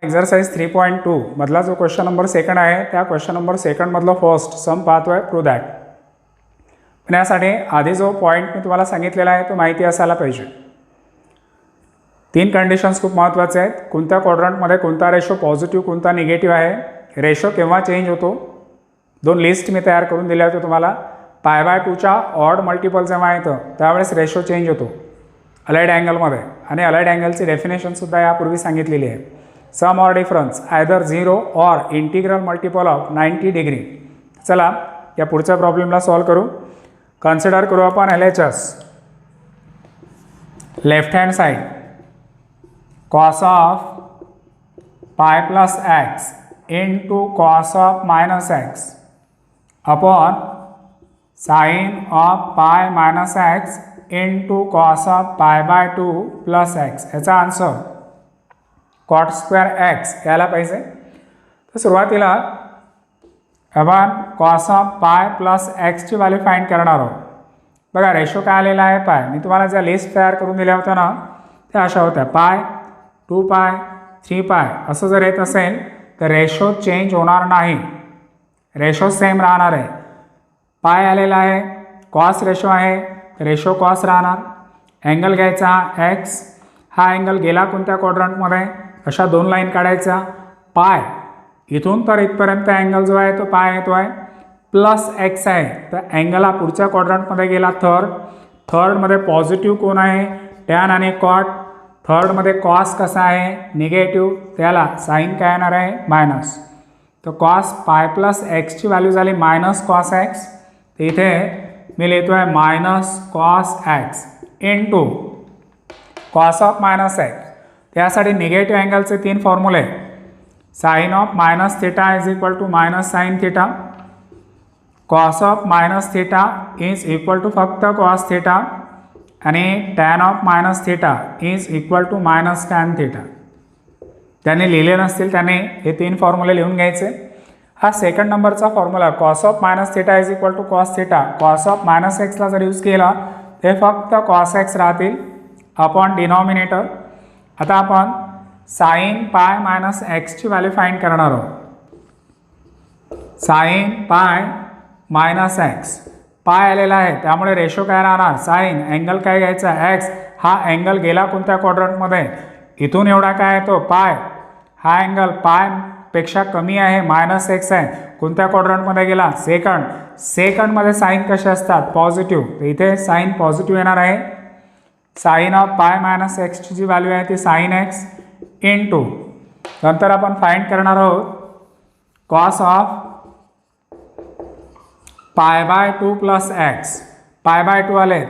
Exercise 3.2 मधला जो question number second आहे त्या क्वेश्चन नंबर सेकंडमधलं फर्स्ट सम पाहतो आहे प्रूव्ह दॅट. पण यासाठी आधी जो पॉईंट मी तुम्हाला सांगितलेला आहे तो माहिती असायला पाहिजे. 3 कंडिशन्स खूप महत्त्वाचे आहेत. कोणत्या क्वाड्रंटमध्ये कोणता रेशो पॉझिटिव्ह कोणता निगेटिव्ह आहे, रेशो केव्हा चेंज होतो. 2 लिस्ट मी तयार करून दिल्या होत्या तुम्हाला. π/2च्या ऑड मल्टिपल जेव्हा येतं त्यावेळेस रेशो चेंज होतो अलाइड अँगलमध्ये, आणि अलाइड अँगलची डेफिनेशनसुद्धा यापूर्वी सांगितलेली आहे. Sum or difference either 0 or integral multiple of 90 degree. चला या पुढच्या प्रॉब्लेमला सॉल्व करू. कन्सिडर करू आपण LHS. Left hand side cos of pi plus x into cos of minus x upon sine of pi minus x into cos of π/2 plus x. याचा answer cot square x यायला पाहिजे. तर सुरुवातीला आपण cos of pi plus एक्सची value find करणार आहोत. बघा रेशो काय आलेला आहे पाय. मी तुम्हाला ज्या लिस्ट तयार करून दिल्या होत्या ना त्या अशा होत्या. पाय 2 पाय 3 पाय असं जर येत असेल तर रेशो चेंज होणार नाही, रेशो सेम राहणार आहे. पाय आलेला आहे, कॉस रेशो आहे, रेशो कॉस राहणार. अँगल घ्यायचा एक्स, हा अँगल गेला कोणत्या क्वाड्रंटमध्ये, अशा 2 लाईन काढायच्या. पाय इथून तर इथपर्यंत अँगल जो आहे तो पाय येतो आहे, प्लस एक्स आहे तर अँगल हा पुढच्या क्वाड्रंटमध्ये गेला थर्डमध्ये पॉझिटिव्ह कोण आहे टॅन आणि कॉट, थर्डमध्ये कॉस कसा आहे निगेटिव्ह, त्याला साईन काय येणार आहे मायनस. तर कॉस पाय प्लस एक्सची व्हॅल्यू झाली मायनस कॉस एक्स. तर इथे मी लिहितो आहे minus cos x into cos of minus x. त्यासाठी निगेटिव्ह अँगलचे 3 फॉर्म्युले. Sine of minus theta is equal to minus sine theta, cos of minus theta is equal to फक्त कॉस थिटा, आणि tan of minus theta is equal to minus tan theta. त्याने लिहिले नसतील त्याने हे 3 फॉर्म्युले लिहून घ्यायचे. हा सेकंड नंबरचा formula cos of minus theta is equal to cos theta, cos of minus एक्सला जर यूज केला ते फक्त कॉस एक्स राहतील अपॉन डिनॉमिनेटर. आता आपण साइन पाय मायनस एक्सची व्हॅल्यू फाइंड करणार आहोत. साइन पाय मायनस एक्स, पाय आलेला आहे त्यामुळे रेशो काय राहणार साइन, अँगल काय घ्यायचा एक्स, हा अँगल गेला कोणत्या क्वाड्रंटमध्ये, इथून एवढा काय येतो पाय, हा अँगल पायपेक्षा कमी आहे मायनस एक्स आहे, कोणत्या क्वाड्रंटमध्ये गेला सेकंडमध्ये साइन कसे असतात पॉझिटिव्ह, तर इथे साइन पॉझिटिव्ह येणार आहे. साइन ऑफ पाय मायनस एक्सची जी व्हॅल्यू आहे ती साइन एक्स इंटू नंतर आपण फाइंड करणार आहोत कॉस ऑफ π/2 प्लस एक्स. π/2 आले,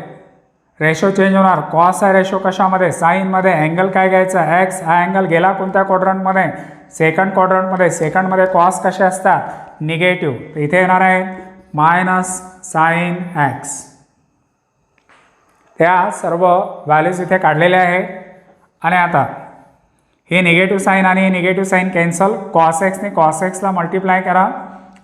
रेशो चेंज होणार. कॉस आहे रेशो कशामध्ये साईनमध्ये, अँगल काय घ्यायचा एक्स, हा अँगल गेला कोणत्या क्वाड्रंटमध्ये सेकंड क्वाड्रंटमध्ये, सेकंडमध्ये कॉस कसे असतात निगेटिव्ह, इथे येणार आहे मायनस साइन एक्स. त्या सर्व व्हॅल्यूज इथे काढलेल्या आहेत. आणि आता हे निगेटिव्ह साईन आणि हे निगेटिव्ह साईन कॅन्सल. कॉस एक्सने कॉस एक्सला मल्टिप्लाय करा,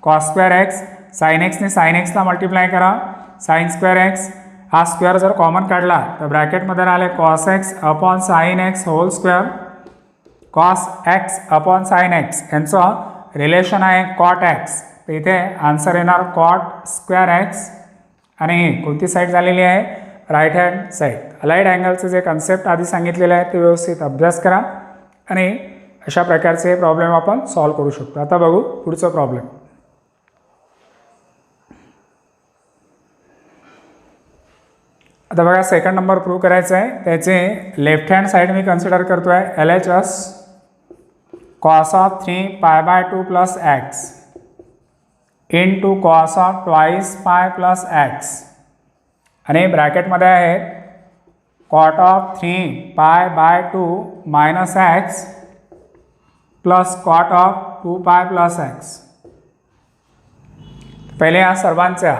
कॉस स्क्वेअर एक्स, साइन एक्सने साइन एक्सला मल्टिप्लाय करा, साइन स्क्वेअर एक्स. हा स्क्वेअर जर कॉमन काढला तर ब्रॅकेटमध्ये राहिले cos x upon sine x whole square, cos x upon sine x यांचं रिलेशन आहे कॉट एक्स. तर इथे आन्सर येणार कॉट स्क्वेअर एक्स. आणि कोणती साईड झालेली आहे राईट हँड साईड. अलाइड अँगलचे जे कन्सेप्ट आधी सांगितलेले आहेत ते व्यवस्थित अभ्यास करा आणि अशा प्रकारचे प्रॉब्लेम आपण सॉल्व करू शकतो. आता बघू पुढचा प्रॉब्लेम. आता बघा सेकंड नंबर प्रूव्ह करायचा आहे. त्याचे लेफ्ट हँड साईड मी कन्सिडर करतो आहे LHS cos of 3 π/2 plus x into cos of twice pi plus x, आणि ब्रॅकेटमध्ये आहे cot of 3 π/2 minus x plus cot of 2 pi plus x. पहिले या सर्वांच्या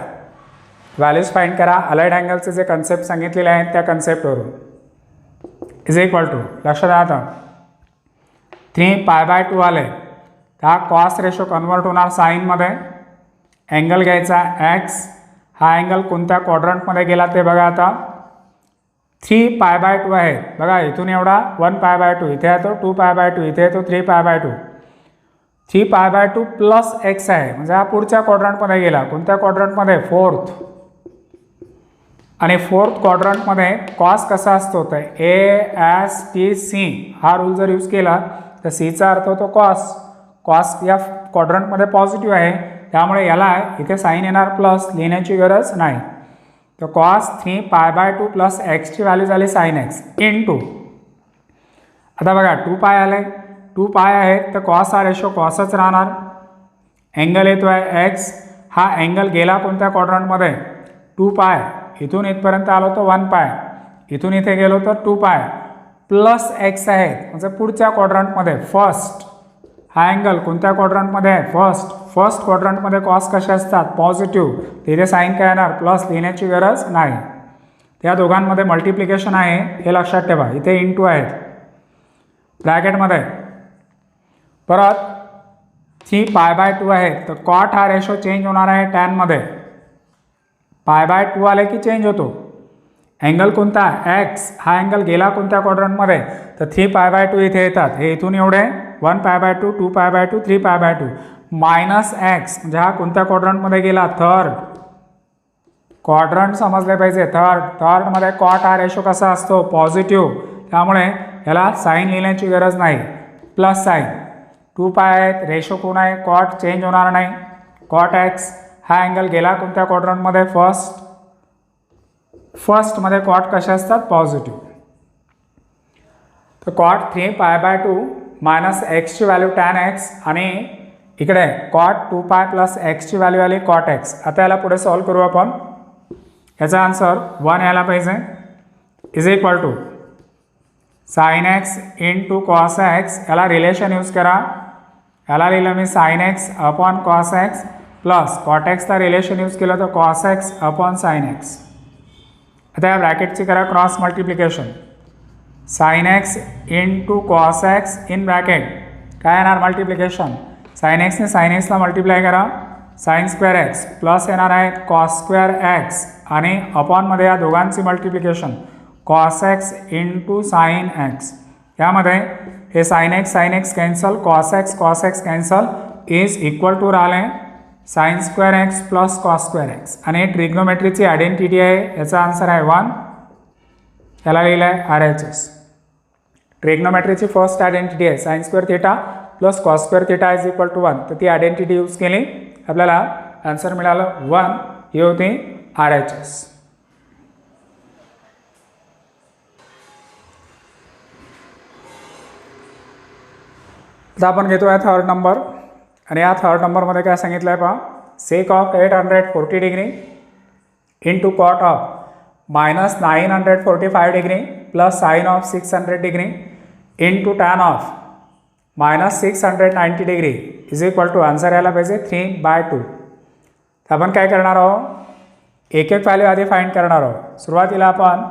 व्हॅल्यूज फाइंड करा. अलाइड अँगलचे जे कन्सेप्ट सांगितलेले आहेत त्या कन्सेप्टवरून. इज इक्वल टू लक्षात आता 3 π/2 आले तर हा कॉस रेशो कन्वर्ट होणार साईनमध्ये. अँगल घ्यायचा एक्स, हा अँगल कोणत्या क्वाड्रंटमध्ये गेला ते बघा. आता 3π/2 आहेत. बघा इथून एवढा 1π/2, इथे आहे तो 2π/2, इथे आहे तो 3π/2. 3π/2 प्लस एक्स आहे म्हणजे हा पुढच्या क्वाड्रंटमध्ये गेला. कोणत्या क्वाड्रंटमध्ये? फोर्थ. आणि फोर्थ क्वाड्रंटमध्ये कॉस कसा असतो तर ASTC हा रूल जर यूज केला तर सीचा अर्थ होतो कॉस. कॉस या क्वाड्रंटमध्ये पॉझिटिव्ह आहे त्यामुळे याला इथे साईन येणार प्लस, लिहिण्याची गरज नाही. तर कॉस 3π/2 प्लस एक्सची व्हॅल्यू झाली साईन एक्स इंटू. आता बघा 2π आले, 2π आहे तर कॉस हा रेशो कॉसच राहणार. अँगल येतो आहे एक्स, हा अँगल गेला कोणत्या क्वाड्रंटमध्ये? 2π. इथून इथपर्यंत आलो तर 1π, इथून इथे गेलो तर 2π प्लस एक्स आहे म्हणजे पुढच्या क्वाड्रंटमध्ये फर्स्ट. हा अँगल कोणत्या क्वाड्रंटमध्ये आहे? फर्स्ट. फर्स्ट क्वाड्रंटमध्ये कॉस कसे असतात? पॉझिटिव्ह. तिथे साईन काय येणार? प्लस, लिहिण्याची गरज नाही. त्या दोघांमध्ये मल्टिप्लिकेशन आहे हे लक्षात ठेवा. इथे इंटू आहेत ब्रॅकेटमध्ये. परत 3π/2 आहे तर कॉट हा रेशो चेंज होणार आहे टॅनमध्ये. π/2 आले की चेंज होतो. अँगल कोणता? एक्स. हा अँगल गेला कोणत्या क्वाड्रंटमध्ये? तर 3π/2 इथे येतात. हे इथून एवढे 1π/2, 2π/2, 3π/2 मायनस एक्स म्हणजे हा कोणत्या क्वाड्रंटमध्ये गेला? थर्ड. क्वाड्रंट समजले पाहिजे. थर्डमध्ये कॉट हा रेशो कसा असतो? पॉझिटिव्ह. त्यामुळे याला साईन लिहिण्याची गरज नाही, प्लस साईन. 2π आहेत, रेशो कोण आहे? कॉट चेंज होणार नाही. Cot x. हा अँगल गेला कोणत्या क्वाड्रंटमध्ये? फर्स्ट. फर्स्टमध्ये कॉट कसे असतात? पॉझिटिव्ह. तर कॉट 3π/2 मायनस एक्सची व्हॅल्यू टॅन एक्स आणि इकडे कॉट 2π प्लस एक्सची व्हॅल्यू आली कॉट एक्स. आता याला पुढे सॉल्व्ह करू आपण. याचा आन्सर 1 यायला पाहिजे is equal to sine x into cos x. याला रिलेशन यूज करा. याला लिहिलं मी sine x upon cos x plus cot एक्सचा रिलेशन यूज केलं तर cos x upon sine x. आता या ब्रॅकेटची करा cross multiplication. Sine x into cos x in bracket काय येणार? मल्टिप्लिकेशन. साइन एक्सने साइन एक्सला मल्टिप्लाय करा. साइन स्क्वेअर एक्स प्लस येणार आहे कॉस स्क्वेअर एक्स आणि अपॉनमध्ये या दोघांची multiplication cos x into sine x. यामध्ये हे sine x cancel, cos x cancel is equal to राहिले sine square x plus cos square x. आणि ट्रिग्नोमेट्रीची आयडेंटिटी आहे. याचा आन्सर आहे 1. याला लिहिलं आहे RHS. ट्रिग्नोमेट्रीची फर्स्ट आयडेंटिटी आहे sine square theta plus cos square theta is equal to 1. तर ती आयडेंटिटी यूज केली, आपल्याला आन्सर मिळालं 1. ही होती RHS. आता आपण घेतो आहे थर्ड नंबर आणि या थर्ड नंबरमध्ये काय सांगितलं आहे पहा. Sec of 840 degree into cot of minus 945 degree plus sine of 600 degree into tan of minus 690 degree is equal to answer यायला पाहिजे 3/2. तर आपण काय करणार आहोत? एक एक व्हॅल्यू आधी फाइंड करणार आहोत. सुरुवातीला आपण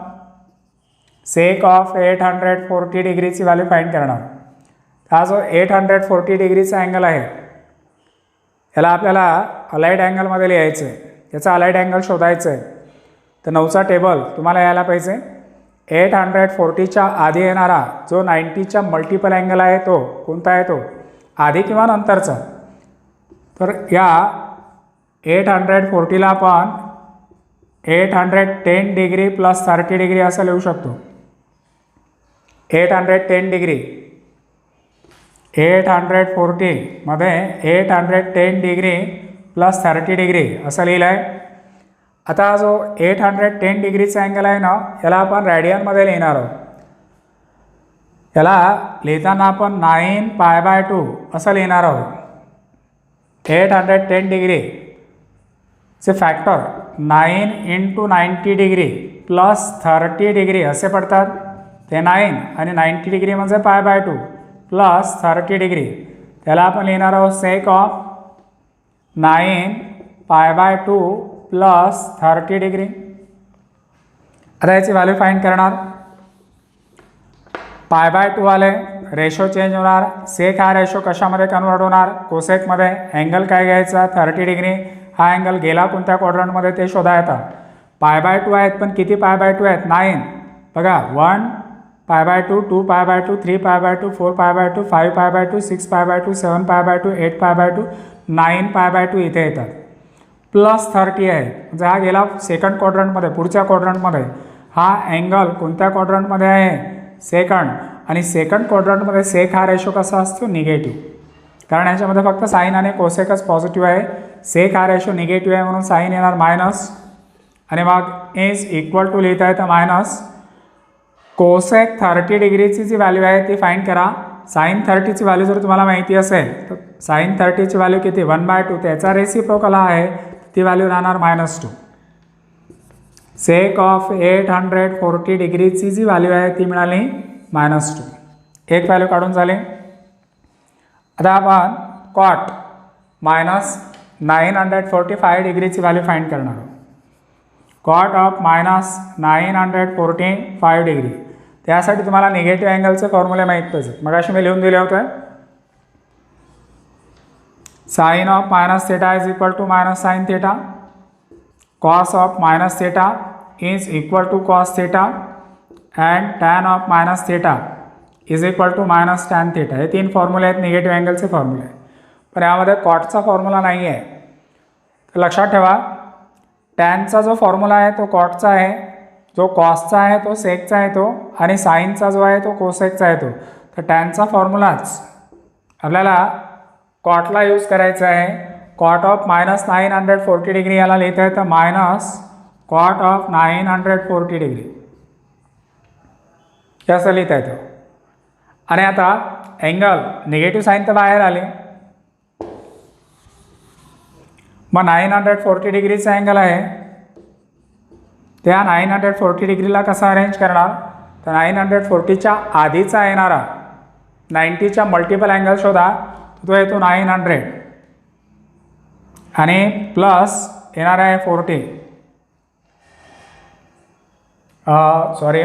सेक ऑफ 840 डिग्रीची व्हॅल्यू फाइंड करणार. हा जो 840 डिग्रीचा अँगल आहे याला आपल्याला अलाइड अँगलमध्ये लिहायचं आहे. याचा अलाइड अँगल शोधायचं आहे. तर 9चा टेबल तुम्हाला यायला पाहिजे. 840च्या आधी येणारा जो 90च्या मल्टिपल अँगल आहे तो कोणता आहे? तो आधी किंवा नंतरचा. तर या 840ला आपण 810 डिग्री प्लस 30 डिग्री असं लिहू शकतो. 810 डिग्री 840 मध्ये 810 डिग्री प्लस 30 डिग्री असं लिहिलं आहे. आता जो 810 डिग्रीचा अँगल आहे ना याला आपण रॅडियनमध्ये लिहिणार आहोत. याला लिहिताना आपण 9π/2 असं लिहिणार आहोत. 810 डिग्रीचे factor 9 into 90 degree plus 30 degree असे पडतात. ते 9 आणि 90 डिग्री म्हणजे π/2 प्लस 30 डिग्री. त्याला आपण लिहिणार आहोत सेक ऑफ 9π/2 प्लस 30 डिग्री. आता याची व्हॅल्यू फाइंड करणार. π/2 आले, रेशो चेंज होणार. सेक हा रेशो कशामध्ये कन्वर्ट होणार? कोसेकमध्ये. अँगल काय घ्यायचा? 30 डिग्री. हा अँगल गेला कोणत्या क्वाड्रंटमध्ये ते शोधा येतात. π/2 आहेत पण किती π/2 आहेत? 9. बघा 1 π/2, 2 π/2, 3 π/2, 4 π/2, 5 π/2, 6 π/2, 7 π/2, 8 π/2, 9 π/2 इथे येतात. +30 आहे म्हणजे हा गेला सेकंड क्वाड्रंटमध्ये. पुढच्या क्वाड्रंटमध्ये हा अँगल कोणत्या क्वाड्रंटमध्ये आहे? सेकंड. आणि सेकंड क्वाड्रंटमध्ये सेक हा रेशो कसा असतो? निगेटिव्ह. कारण याच्यामध्ये फक्त साईन आणि कोसेकच पॉझिटिव्ह आहे. सेक हा रेशो निगेटिव्ह आहे म्हणून साईन येणार मायनस आणि मग इज इक्वल टू लिहिता येतं मायनस कोसेक 30 डिग्रीची जी व्हॅल्यू आहे ती फाइंड करा. साईन 30ची व्हॅल्यू जर तुम्हाला माहिती असेल तर साईन 30ची व्हॅल्यू किती? 1/2. त्याचा रेसिप्रोकल हा आहे, ती व्हॅल्यू राहणार -2. सेक ऑफ 840 डिग्रीची जी व्हॅल्यू आहे ती मिळाली -2. एक व्हॅल्यू काढून झाली. आता आपण कॉट -945 डिग्रीची व्हॅल्यू फाइंड करणार आहोत. Cot of -945 degree. त्यासाठी तुम्हाला निगेटिव्ह अँगलचे फॉर्म्युले माहीत पाहिजेत. मग अशी मी लिहून दिले होते. Sine of minus theta is equal to minus sine theta. Cos of minus theta is equal to cos theta and tan of minus theta is equal to minus tan theta. हे 3 फॉर्म्युले आहेत negative अँगलचे फॉर्म्युले. पण यामध्ये कॉटचा formula नाही आहे. तर लक्षात ठेवा, टॅनचा जो फॉर्म्युला आहे तो कॉटचा आहे, जो कॉसचा आहे तो सेकचा आहे तो, आणि साईनचा जो आहे तो कोसेकचा आहे तो. तर टॅनचा फॉर्म्युलाच आपल्याला कॉटला यूज करायचा आहे. कॉट ऑफ -940 डिग्री याला लिहिता येतं मायनस कॉट ऑफ 940 डिग्री हे असं लिहिता येतं. आणि आता अँगल निगेटिव्ह साईन तर बाहेर आले, मग 940 डिग्रीचा अँगल आहे. त्या 940 डिग्रीला कसा अरेंज करणार? तर 940च्या आधीचा येणारा 90च्या मल्टिपल अँगल शोधा. तो येतो 900 आणि प्लस येणार आहे 40. सॉरी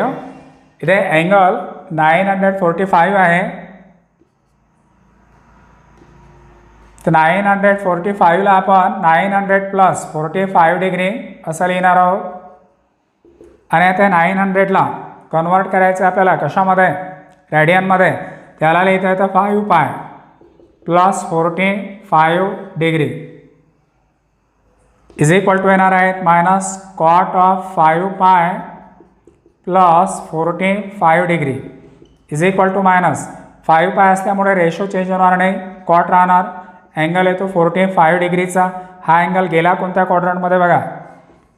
इथे अँगल 945 आहे. तर 945ला आपण 900 प्लस 45 डिग्री असं लिहिणार आहोत. आणि आता 900ला कन्वर्ट करायचं आपल्याला कशामध्ये? रेडियनमध्ये. त्याला लिहिता येतं 5 pi plus 45 degree is equal to येणार आहेत minus cot of 5 pi plus 45 degree is equal to minus 5 pi असल्यामुळे रेशो चेंज होणार नाही, कॉट राहणार. अँगल येतो 45 डिग्रीचा. हा अँगल गेला कोणत्या क्वाड्रंटमध्ये? बघा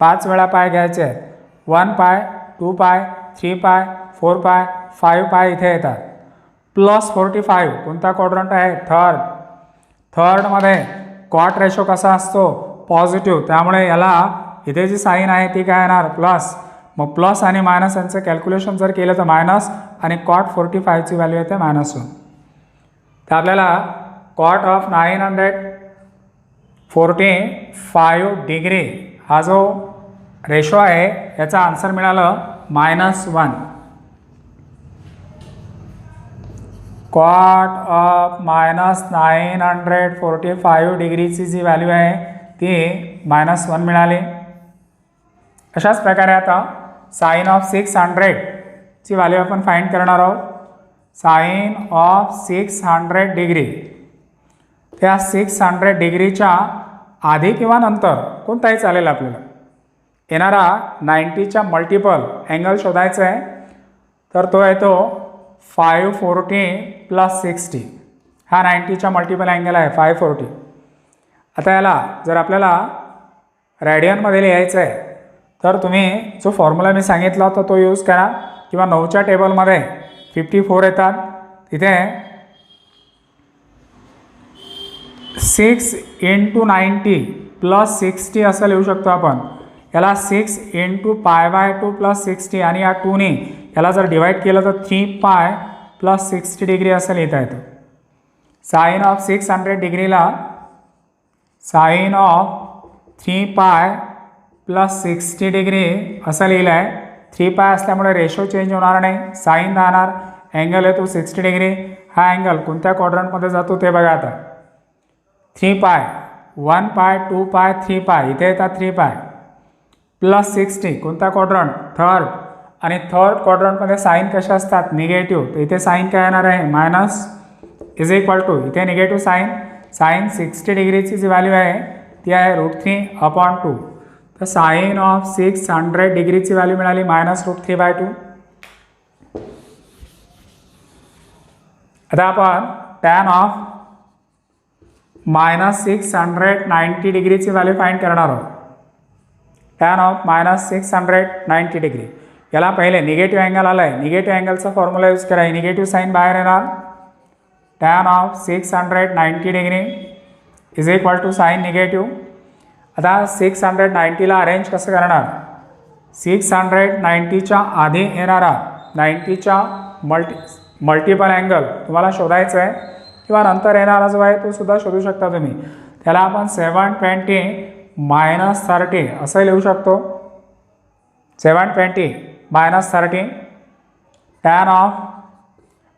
5 वेळा पाय घ्यायचे आहेत. 1 पाय, 2 पाय, 3 पाय, 4 पाय, 5 पाय इथे येतात. प्लस 45 कोणता क्वाड्रंट आहे? थर्ड. थर्डमध्ये कॉट रेशो कसा असतो? पॉझिटिव्ह. त्यामुळे याला इथे जी साईन आहे ती काय येणार? प्लस. मग प्लस आणि मायनस यांचं कॅल्क्युलेशन जर केलं तर मायनस आणि कॉट 45ची व्हॅल्यू येते -1. तर आपल्याला कॉट ऑफ 945 डिग्री हा जो रेशो आहे याचा आन्सर मिळालं -1. कॉट ऑफ -945 डिग्रीची जी व्हॅल्यू आहे ती -1 मिळाली. अशाच प्रकारे आता साइन ऑफ 600 ची व्हॅल्यू आपण फाइंड करणार आहोत. Sine of 600 degree. त्या 600 डिग्रीच्या आधी किंवा नंतर कोणताही चालेल आपल्याला. येणारा 90च्या मल्टिपल अँगल शोधायचा आहे. तर तो येतो 540 प्लस 60. हा 90च्या मल्टिपल अँगल आहे 540. आता याला जर आपल्याला रेडियनमध्ये लिहायचं आहे तर तुम्ही जो फॉर्म्युला मी सांगितला होता तो यूज करा, किंवा 9च्या टेबलमध्ये 54 येतात तिथे 6 × 90 प्लस 60 असं लिहू शकतो आपण. याला 6 × π/2 प्लस 60 आणि या 2ने याला जर डिवाइड केलं तर 3 पाय प्लस 60 डिग्री असं लिहिता येतं. साइन ऑफ 600 डिग्रीला साइन ऑफ 3 पाय प्लस 60 डिग्री असं लिहिलं आहे. 3 पाय असल्यामुळे रेशो चेंज होणार नाही, साईन राहणार. अँगल येतो 60 डिग्री. हा अँगल कोणत्या क्वाड्रंटमध्ये जातो ते बघा. आता 3 पाय, 1 पाय, 2 पाय, 3 पाय इथे येतात 3 पाय प्लस 60 कोणता क्वाड्रंट? थर्ड. आणि थर्ड क्वाड्रंटमध्ये साईन कशा असतात निगेटिव्ह, तर इथे साईन काय येणार आहे मायनस इज इक्वल टू इथे निगेटिव्ह साईन 60 डिग्रीची जी व्हॅल्यू आहे ती आहे √3/2. तर साईन ऑफ 600 डिग्रीची व्हॅल्यू मिळाली -√3/2. आता आपण टॅन ऑफ -690 डिग्रीची व्हॅल्यू फाइंड करणार आहोत. टॅन ऑफ -690 डिग्री, याला पहिले निगेटिव्ह अँगल आला आहे, निगेटिव्ह अँगलचा फॉर्म्युला यूज करा. निगेटिव्ह साईन बाहेर येणार, tan of 690 degree is equal to sine negative. आता 690ला अरेंज कसं करणार, 690च्या आधी येणारा 90च्या मल्टिपल अँगल तुम्हाला शोधायचं आहे किंवा नंतर येणारा जो आहे तो सुद्धा शोधू शकता तुम्ही. त्याला आपण 720 - 30 असं लिहू शकतो. 720 - 30 टॅन ऑफ,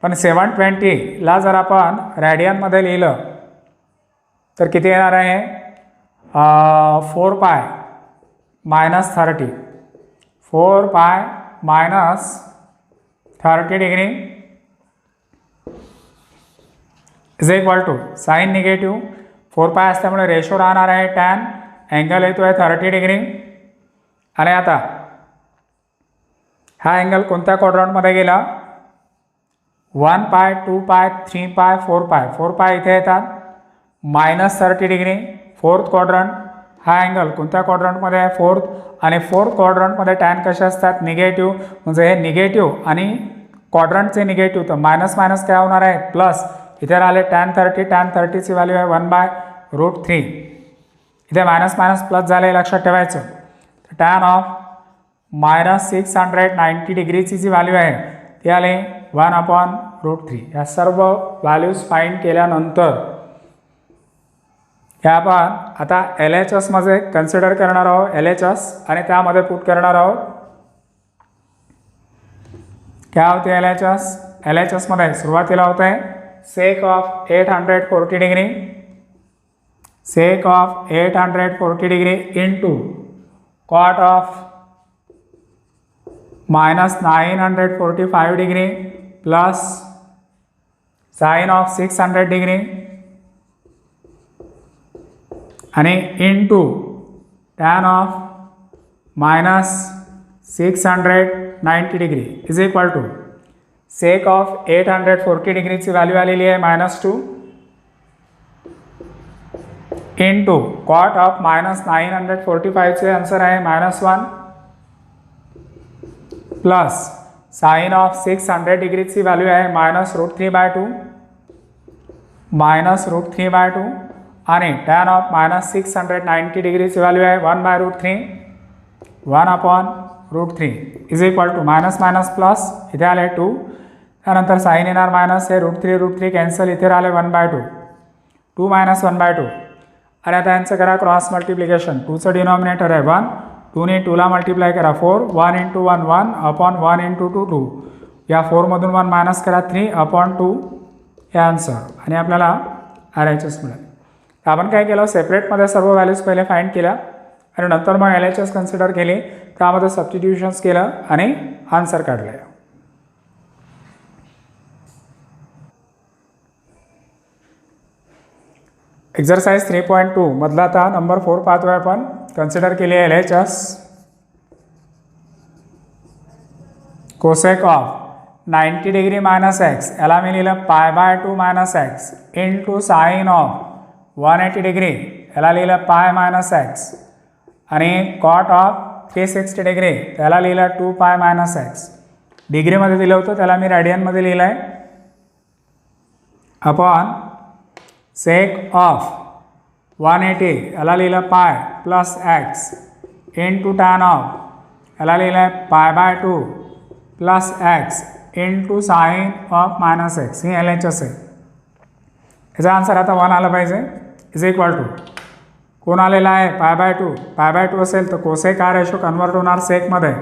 पण 720ला जर आपण रॅडियनमध्ये लिहिलं तर किती येणार आहे 4π - 30 4π - 30 degree is equal to sine negative 4π असल्यामुळे रेशो राहणार आहे टॅन, अँगल येतो आहे 30 डिग्री. आणि आता हा अँगल कोणत्या क्वाड्रंटमध्ये गेला 1π 2π 3π 4π 4π इथे येतात -30 डिग्री फोर्थ क्वाड्रंट. हा अँगल कोणत्या क्वाड्रंटमध्ये आहे फोर्थ, आणि फोर्थ क्वाड्रंटमध्ये टॅन कसे असतात निगेटिव्ह, म्हणजे हे निगेटिव्ह आणि क्वाड्रंटचे निगेटिव्ह, तर मायनस मायनस काय होणार आहे प्लस. इथे राहिले टॅन 30ची व्हॅल्यू आहे 1/√3. इथे मायनस मायनस प्लस झाले लक्षात ठेवायचं. टॅन ऑफ -690 डिग्रीची जी व्हॅल्यू आहे ती आली 1/√3. या सर्व व्हॅल्यूज फाइंड केल्यानंतर ह्या आपण आता LHS मध्ये कन्सिडर करणार आहोत LHS, आणि त्यामध्ये पुट करणार आहोत. क्या होते LHS मध्ये सुरुवातीला होते sec of 840 degree, sec of 840 degree into cot of -945 degree plus sine of 600 degree आणि into tan of -690 degree is equal to sec of 840 डिग्रीची व्हॅल्यू आलेली आहे -2 इंटू कॉट ऑफ -945चे आन्सर आहे -1 प्लस साइन ऑफ 600 डिग्रीची value आहे -√3/2 -√3/2 आणि tan of -690 डिग्रीची value आहे 1/√3 1/√3 is equal to minus minus plus इथे आले 2, त्यानंतर साईन येणार मायनस हे √3 कॅन्सल, इथे राहिले 1/2 2 - 1/2. आणि आता यांचं करा क्रॉस मल्टिप्लिकेशन. 2चं डिनॉमिनेटर आहे 1, 2ने 2ला मल्टिप्लाय करा 4, 1 × 1 1 अपॉन 1 × 2 2. या 4मधून 1 मायनस करा 3/2 हे आन्सर, आणि आपल्याला RHS मिळेल. आपण काय केलं सेपरेटमध्ये सर्व व्हॅल्यूज पहिले फाइंड केल्या आणि नंतर मग LHS कन्सिडर केली, त्यामध्ये सबस्टिट्यूशन्स केलं आणि आन्सर काढले. एक्झरसाइज 3.2 मधला आता नंबर 4 पाहतोय आपण. कन्सिडर केली आहे LHS. Cosec of 90 degree -x याला मी लिहिलं π/2 - x into sine of 180 degree याला लिहिलं π - x आणि कॉट ऑफ 360 डिग्री त्याला लिहिलं 2π - x. डिग्रीमध्ये दिलं होतं त्याला मी रॅडियनमध्ये लिहिलं आहे अपॉन सेक ऑफ 180 याला लिहिलं π plus x into tan of याला लिहिलं आहे π/2 plus x into sine of -x. ही LHS आहे. याचा आन्सर आता 1 आला पाहिजे इज इक्वल टू कोण आलेला आहे π/2 असेल तर कोसेक हा रेशो कन्वर्ट होणार सेकमध्ये.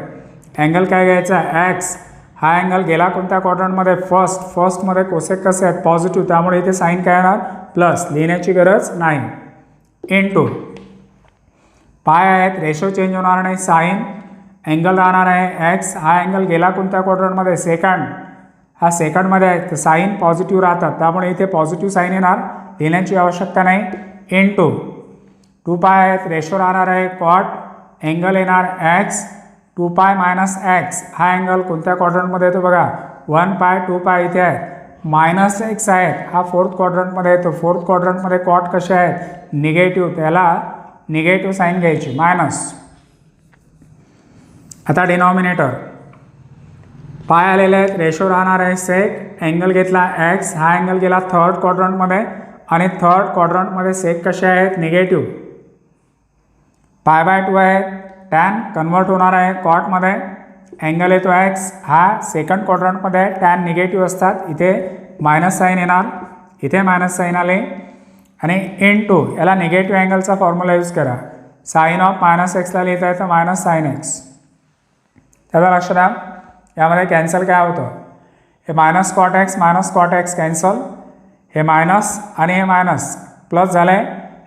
अँगल काय घ्यायचा आहे x. हा अँगल गेला कोणत्या क्वाड्रंटमध्ये फर्स्टमध्ये कोसेक कसे आहेत पॉझिटिव्ह, त्यामुळे इथे साईन काय येणार प्लस, लिहिण्याची गरज नाही. इंटू पाय आहेत रेशो चेंज होणार नाही साईन अँगल राहणार आहे एक्स. हा अँगल गेला कोणत्या क्वाड्रंटमध्ये? सेकंड. हा सेकंडमध्ये आहे तर साईन पॉझिटिव्ह राहतात, त्यामुळे इथे पॉझिटिव्ह साईन येणार, लिहिण्याची आवश्यकता नाही. इंटू 2 पाय आहेत, रेशो राहणार आहे कॉट, अँगल येणार एक्स, 2 पाय मायनस एक्स. हा अँगल कोणत्या क्वाड्रंटमध्ये येतो बघा? 1 पाय 2 पाय इथे आहे, मायनस एक्स आहेत, हा फोर्थ क्वाड्रंटमध्ये येतो. फोर्थ क्वाड्रंटमध्ये कॉट कसे आहेत? निगेटिव्ह, त्याला निगेटिव्ह साईन घ्यायची, मायनस. आता डिनॉमिनेटर पाय आलेले आहेत, रेशो राहणार आहे सेक, अँगल घेतला एक्स, हा अँगल गेला थर्ड क्वाड्रंटमध्ये आणि थर्ड क्वाड्रंटमध्ये सेक कसे आहेत? निगेटिव्ह. पाय बाय 2 आहे, टॅन कन्वर्ट होणार आहे कॉटमध्ये, अँगल येतो एक्स, हा सेकंड क्वाड्रंटमध्ये आहे, टॅन निगेटिव्ह असतात, इथे मायनस साईन येणार, इथे मायनस साईन आले. आणि इंटू याला निगेटिव्ह अँगलचा फॉर्म्युला यूज करा, साईन ऑफ मायनस एक्सला लिहिता येतं मायनस साईन एक्स. त्याचा लक्ष द्या, यामध्ये कॅन्सल काय होतं? हे मायनस कॉट एक्स कॅन्सल, हे मायनस आणि हे मायनस प्लस झाले,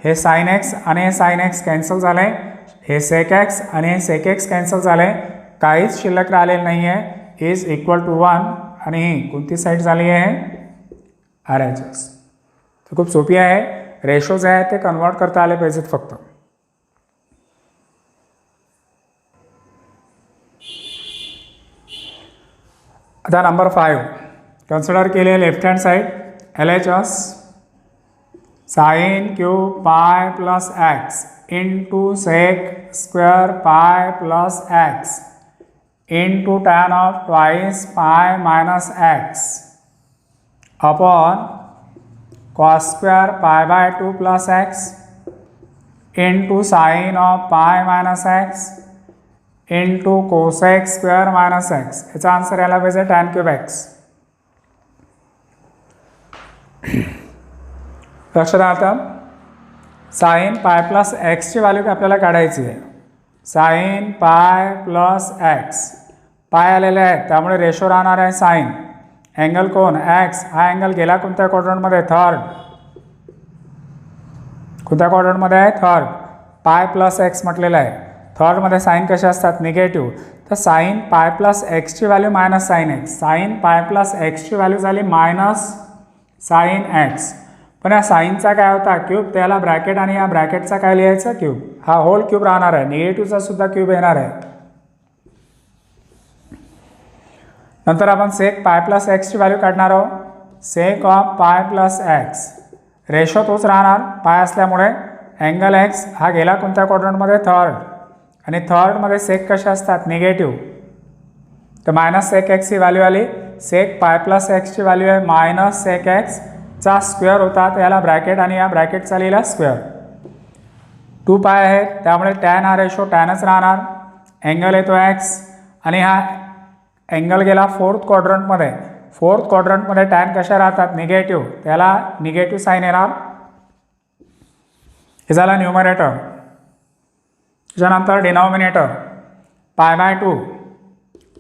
हे साईन एक्स आणि हे साईन एक्स कॅन्सल झाले, हे सेक एक्स आणि हे सेक एक्स कॅन्सल झाले, काहीच शिल्लक राहिलेलं नाही आहे, इज इक्वल टू 1. आणि ही कोणती साईड झाली आहे? RHS. तर खूप सोपी आहे, रेशो जे आहे ते कन्वर्ट करता आले पाहिजेत फक्त. आता नंबर 5 कन्सिडर केले left hand side, LHS sine cube pi plus x into sec square pi plus x into tan of twice pi minus x upon cos square pi by 2 plus x into sine of pi minus x into cosec square minus x. याचा answer यायला पाहिजे tan cube x. लक्षात आता sign पाय plus एक्सची value आपल्याला काढायची आहे. साइन पाय प्लस एक्स, पाय आलेले आहेत त्यामुळे रेशो राहणार आहे साइन, अँगल कोण? एक्स. हा अँगल गेला कोणत्या क्वाड्रंटमध्ये? थर्ड. कोणत्या क्वाड्रंटमध्ये आहे? थर्ड. पाय प्लस एक्स म्हटलेलं आहे, थर्डमध्ये साईन कसे असतात? निगेटिव्ह. तर साईन पाय प्लस एक्सची value minus sine x, sine pi plus एक्सची व्हॅल्यू झाली मायनस साईन एक्स. पण या साईनचा काय होता? क्यूब, त्याला ब्रॅकेट आणि या ब्रॅकेटचा काय लिहायचं? क्यूब. हा होल क्यूब राहणार आहे, निगेटिव्हचा सुद्धा क्यूब येणार आहे. नंतर आपण सेक पाय प्लस एक्सची व्हॅल्यू काढणार आहोत. Sake of pi plus x, ratio तोच राहणार पाय असल्यामुळे, अँगल एक्स हा गेला कोणत्या क्वाड्रंटमध्ये? थर्ड. आणि थर्डमध्ये सेक कसे असतात? निगेटिव्ह. तर मायनस सेक एक्स ही व्हॅल्यू आली. सेक पाय प्लस एक्सची व्हॅल्यू आहे मायनस सेक एक्स चा स्क्वेअर होता, तर याला ब्रॅकेट आणि या ब्रॅकेटचा लिहिला स्क्वेअर. 2 पाय आहे त्यामुळे टॅन हा रेशो टॅनच राहणार, अँगल येतो एक्स आणि हा अँगल गेला फोर्थ क्वाड्रंटमध्ये. फोर्थ क्वाड्रंटमध्ये टॅन कशा राहतात? निगेटिव्ह, त्याला निगेटिव्ह साईन येणार. हे झालं न्यूमरेटर. त्याच्यानंतर डिनॉमिनेटर पाय बाय 2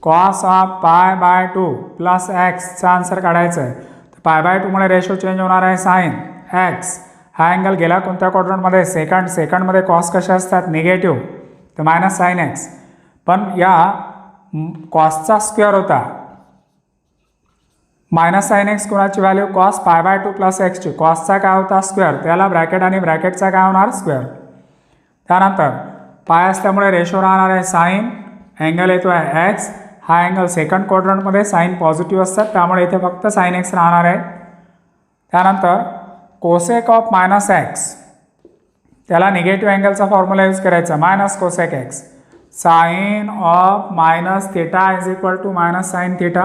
कॉस ऑफ पाय बाय 2 प्लस एक्सचा आन्सर काढायचं आहे. तर पाय बाय 2 मुळे रेशो चेंज होणार आहे साईन एक्स. हा अँगल गेला कोणत्या क्वाड्रंटमध्ये? सेकंड. सेकंडमध्ये कॉस कसे असतात? निगेटिव्ह, तर मायनस साईन एक्स. पण या कॉसचा स्क्वेअर होता, मायनस साईन एक्स कोणाची value? Cos pi by 2 plus एक्सची. कॉसचा काय होता? स्क्वेअर, त्याला ब्रॅकेट आणि ब्रॅकेटचा काय होणार? स्क्वेअर. त्यानंतर पाय असल्यामुळे रेशो राहणार आहे साईन, अँगल येतो आहे एक्स. हा अँगल सेकंड क्वाड्रंटमध्ये साईन पॉझिटिव्ह असतात त्यामुळे इथे फक्त साईन एक्स राहणार आहे. त्यानंतर कोसेक ऑफ मायनस एक्स, त्याला निगेटिव्ह अँगलचा फॉर्म्युला यूज करायचा, minus cosec x. Sine of minus theta is equal to minus sine theta.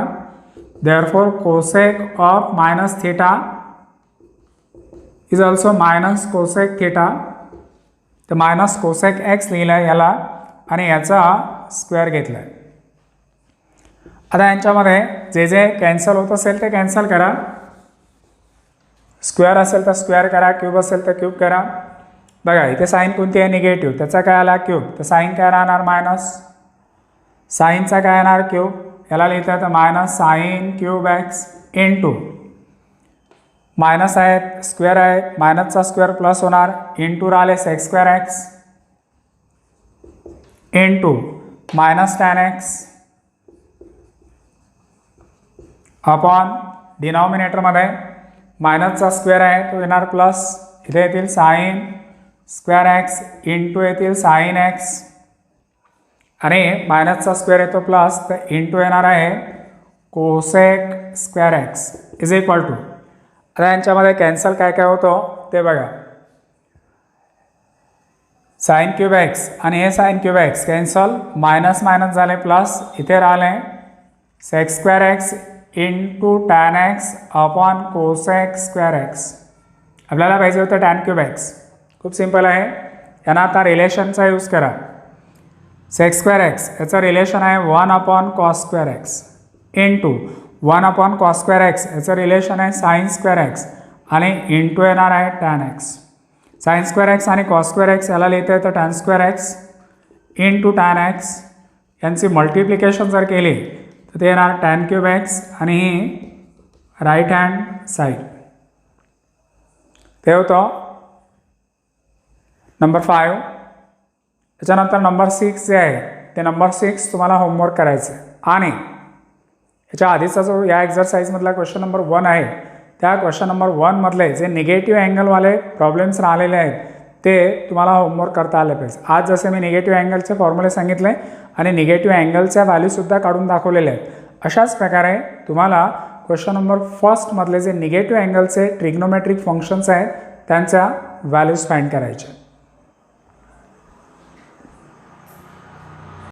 Therefore cosec of minus theta is also minus cosec theta. तर minus cosec x लिहिलं आहे याला आणि याचा square घेतला आहे. आता यांच्यामध्ये जे जे कॅन्सल होत असेल ते कॅन्सल करा. स्क्वेअर असेल तर स्क्वेअर करा, क्यूब असेल तर क्यूब करा. बघा इथे साईन कोणती आहे? निगेटिव्ह, त्याचा काय आला? क्यूब. तर साईन काय राहणार? मायनस. साईनचा काय येणार? क्यूब. याला लिहिता येतं minus sine cube x into minus आहेत स्क्वेअर आहे, मायनसचा स्क्वेअर प्लस होणार, इंटू राहिले sec square x into minus tan x upon डिनॉमिनेटरमध्ये मायनसचा स्क्वेअर आहे तो येणार प्लस, इथे येतील साईन स्क्वेअर एक्स इंटू येतील साईन एक्स आणि मायनसचा स्क्वेअर येतो प्लस तर इंटू येणार आहे cosec square x is equal to, आता यांच्यामध्ये कॅन्सल काय काय होतं ते बघा. साईन क्यूब एक्स आणि हे sine cube x cancel, minus minus झाले प्लस, इथे राहिले sec square x into tan x upon cosec square x. आपल्याला पाहिजे होतं टॅन क्यूब एक्स. खूप सिंपल आहे, यांना आता रिलेशनचा यूज करा. सेक स्क्वेअर एक्स याचं रिलेशन आहे 1 upon cos square x into 1 upon cos square x याचं रिलेशन आहे साईन स्क्वेअर एक्स आणि इंटू येणार आहे tan x. Sine square x आणि कॉस स्क्वेअर एक्स याला लिहिता येतं tan square x into tan x. यांची मल्टिप्लिकेशन जर केली तर ते येणार टॅन क्यूब एक्स आणि ही राईट हँड साईड. ते होतं नंबर 5. त्याच्यानंतर नंबर 6 जे आहे ते नंबर 6 तुम्हाला होमवर्क करायचं आहे आणि याच्या आधीचा जो या एक्झरसाईजमधला क्वेश्चन नंबर 1 आहे त्या क्वेश्चन नंबर 1 मधले जे निगेटिव्ह अँगलवाले प्रॉब्लेम्स राहिलेले आहेत ते तुम्हाला होमवर्क करता आले पाहिजे. आज जसे मी निगेटिव्ह अँगलचे फॉर्म्युले सांगितले आणि निगेटिव्ह अँगलच्या व्हॅल्यूसुद्धा काढून दाखवलेले आहेत, अशाच प्रकारे तुम्हाला क्वेश्चन नंबर 1 मधले जे निगेटिव्ह अँगलचे ट्रिग्नोमेट्रिक फंक्शन्स आहेत त्यांच्या व्हॅल्यूज फाइंड करायचे.